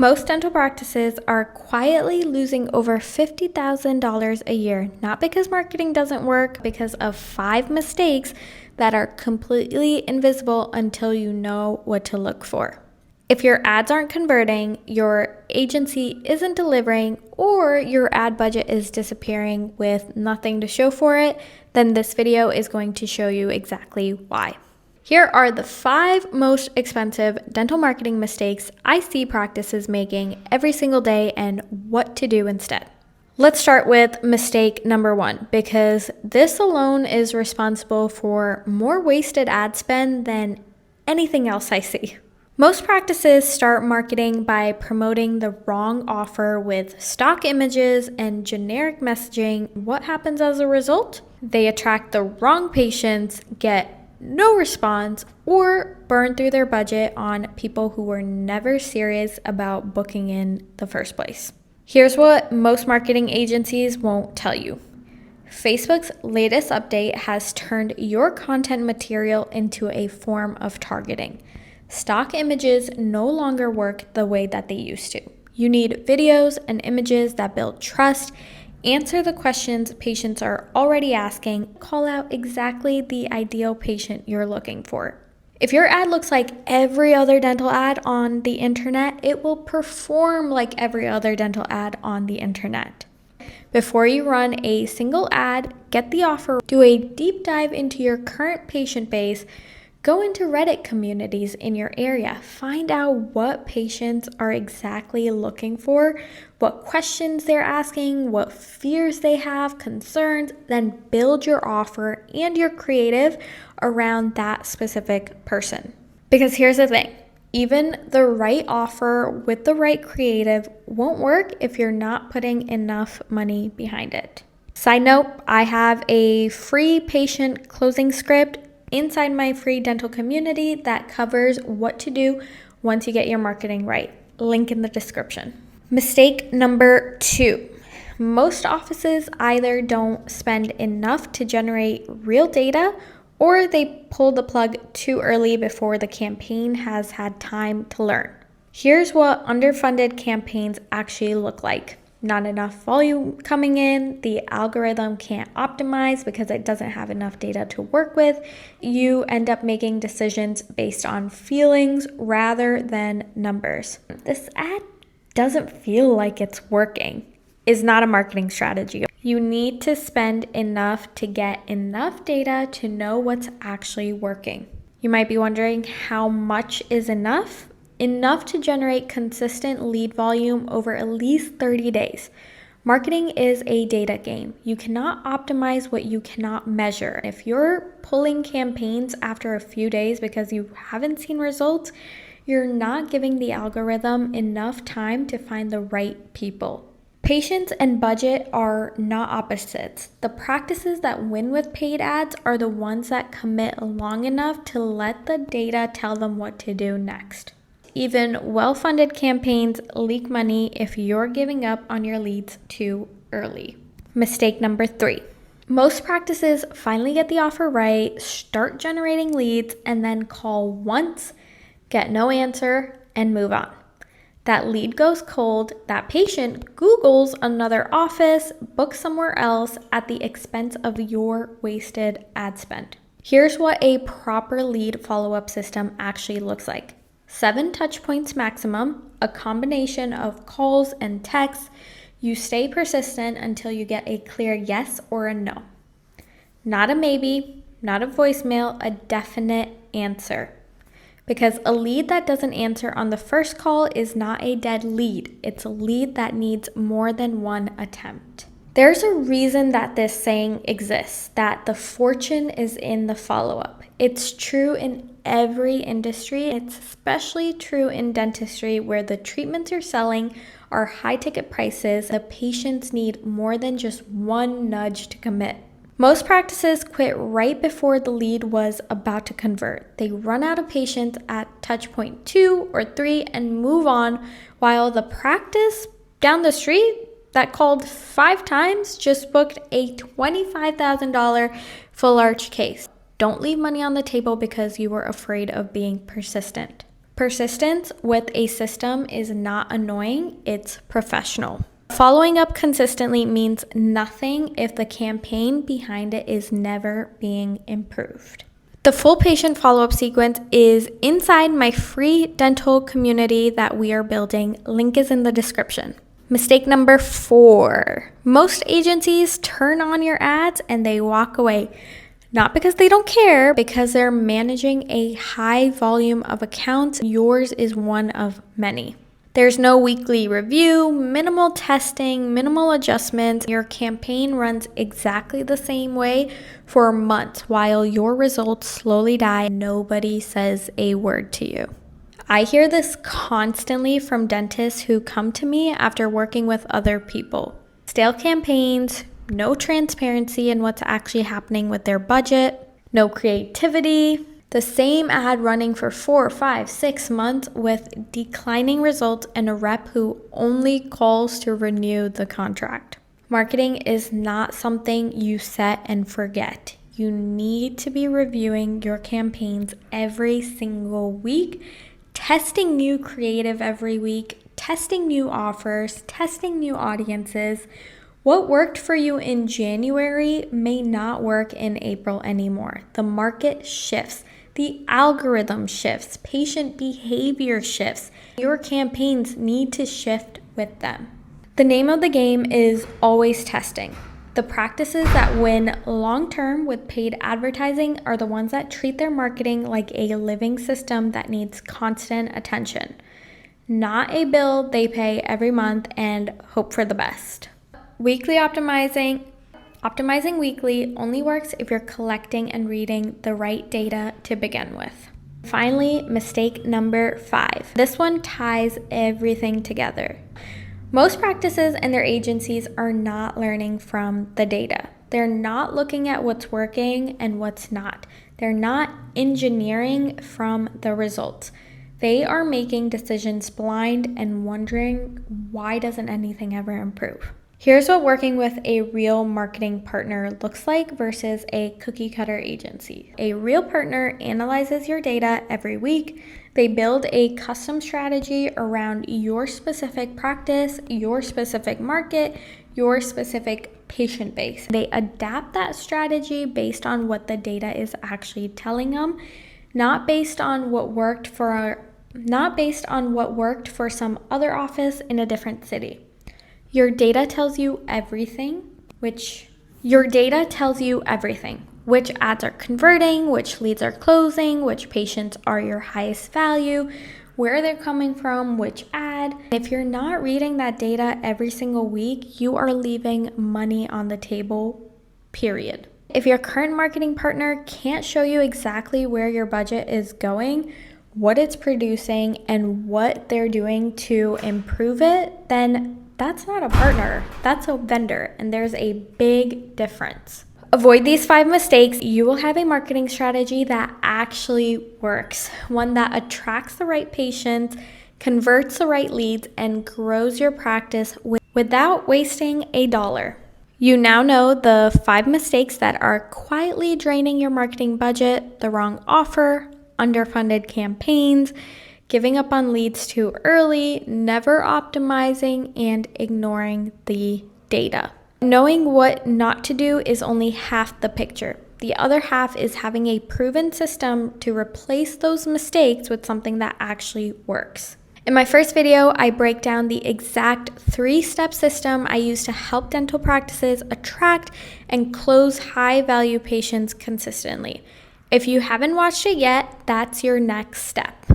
Most dental practices are quietly losing over $50,000 a year, not because marketing doesn't work, because of 5 mistakes that are completely invisible until you know what to look for. If your ads aren't converting, your agency isn't delivering, or your ad budget is disappearing with nothing to show for it, then this video is going to show you exactly why. Here are the 5 most expensive dental marketing mistakes I see practices making every single day and what to do instead. Let's start with mistake number 1, because this alone is responsible for more wasted ad spend than anything else I see. Most practices start marketing by promoting the wrong offer with stock images and generic messaging. What happens as a result? They attract the wrong patients, get no response, or burn through their budget on people who were never serious about booking in the first place. Here's what most marketing agencies won't tell you. Facebook's latest update has turned your content material into a form of targeting. Stock images no longer work the way that they used to. You need videos and images that build trust, answer the questions patients are already asking, call out exactly the ideal patient you're looking for. If your ad looks like every other dental ad on the internet, it will perform like every other dental ad on the internet. Before you run a single ad, get the offer, do a deep dive into your current patient base, go into Reddit communities in your area, find out what patients are exactly looking for, what questions they're asking, what fears they have, concerns, then build your offer and your creative around that specific person. Because here's the thing, even the right offer with the right creative won't work if you're not putting enough money behind it. Side note, I have a free patient closing script inside my free dental community that covers what to do once you get your marketing right. Link in the description. Mistake number 2. Most offices either don't spend enough to generate real data, or they pull the plug too early before the campaign has had time to learn. Here's what underfunded campaigns actually look like. Not enough volume coming in, the algorithm can't optimize because it doesn't have enough data to work with. You end up making decisions based on feelings rather than numbers. This ad doesn't feel like it's working. Is not a marketing strategy. You need to spend enough to get enough data to know what's actually working. You might be wondering, how much is enough? Enough to generate consistent lead volume over at least 30 days. Marketing is a data game. You cannot optimize what you cannot measure. If you're pulling campaigns after a few days because you haven't seen results, you're not giving the algorithm enough time to find the right people. Patience and budget are not opposites. The practices that win with paid ads are the ones that commit long enough to let the data tell them what to do next. Even well-funded campaigns leak money if you're giving up on your leads too early. Mistake number 3. Most practices finally get the offer right, start generating leads, and then call once, get no answer, and move on. That lead goes cold, that patient Googles another office, books somewhere else at the expense of your wasted ad spend. Here's what a proper lead follow-up system actually looks like. 7 touch points maximum, a combination of calls and texts. You stay persistent until you get a clear yes or a no. Not a maybe, not a voicemail, a definite answer. Because a lead that doesn't answer on the first call is not a dead lead. It's a lead that needs more than one attempt. There's a reason that this saying exists, that the fortune is in the follow-up. It's true in every industry. It's especially true in dentistry, where the treatments you're selling are high ticket prices. The patients need more than just one nudge to commit. Most practices quit right before the lead was about to convert. They run out of patients at touch point 2 or 3 and move on, while the practice down the street that called 5 times just booked a $25,000 full arch case. Don't leave money on the table because you were afraid of being persistent. Persistence with a system is not annoying, it's professional. Following up consistently means nothing if the campaign behind it is never being improved. The full patient follow-up sequence is inside my free dental community that we are building. Link is in the description. Mistake number 4. Most agencies turn on your ads and they walk away. Not because they don't care, because they're managing a high volume of accounts. Yours is one of many. There's no weekly review, minimal testing, minimal adjustments. Your campaign runs exactly the same way for months while your results slowly die. Nobody says a word to you. I hear this constantly from dentists who come to me after working with other people. Stale campaigns, no transparency in what's actually happening with their budget, no creativity. The same ad running for 4, 5, 6 months with declining results and a rep who only calls to renew the contract. Marketing is not something you set and forget. You need to be reviewing your campaigns every single week, testing new creative every week, testing new offers, testing new audiences. What worked for you in January may not work in April anymore. The market shifts. The algorithm shifts, patient behavior shifts. Your campaigns need to shift with them. The name of the game is always testing. The practices that win long-term with paid advertising are the ones that treat their marketing like a living system that needs constant attention, not a bill they pay every month and hope for the best. Optimizing weekly only works if you're collecting and reading the right data to begin with. Finally, mistake number 5. This one ties everything together. Most practices and their agencies are not learning from the data. They're not looking at what's working and what's not. They're not engineering from the results. They are making decisions blind and wondering, why doesn't anything ever improve? Here's what working with a real marketing partner looks like versus a cookie cutter agency. A real partner analyzes your data every week. They build a custom strategy around your specific practice, your specific market, your specific patient base. They adapt that strategy based on what the data is actually telling them, not based on what worked for some other office in a different city. Your data tells you everything. Which ads are converting, which leads are closing, which patients are your highest value, where they're coming from, which ad. If you're not reading that data every single week, you are leaving money on the table, period. If your current marketing partner can't show you exactly where your budget is going, what it's producing, and what they're doing to improve it, then that's not a partner, that's a vendor, and there's a big difference. Avoid these 5 mistakes. You will have a marketing strategy that actually works, one that attracts the right patients, converts the right leads, and grows your practice without wasting a dollar. You now know the 5 mistakes that are quietly draining your marketing budget: the wrong offer, underfunded campaigns, giving up on leads too early, never optimizing, and ignoring the data. Knowing what not to do is only half the picture. The other half is having a proven system to replace those mistakes with something that actually works. In my first video, I break down the exact 3-step system I use to help dental practices attract and close high-value patients consistently. If you haven't watched it yet, that's your next step.